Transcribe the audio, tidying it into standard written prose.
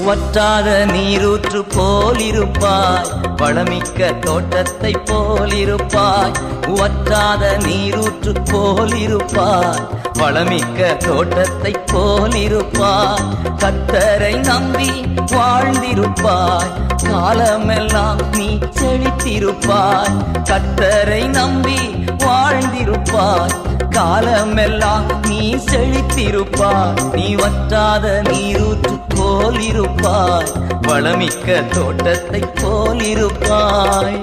வற்றாத நீரூற்று போலிருப்பாய், வளமிக்க தோட்டத்தை போலிருப்பாய். வற்றாத நீரூற்று போலிருப்பாய், வளமிக்க தோட்டத்தை போலிருப்பாய். கர்த்தரை நம்பி வாழ்ந்திருப்பாய், காலமெல்லாம் நீ செழித்திருப்பாய். கர்த்தரை நம்பி வாழ்ந்திருப்பாய், காலமெல்லாம் நீ செழித்திருப்பாய். நீ வற்றாத நீரூற்று போலிருப்பாய், வளமிக்க தோட்டத்தை போலிருப்பாய்.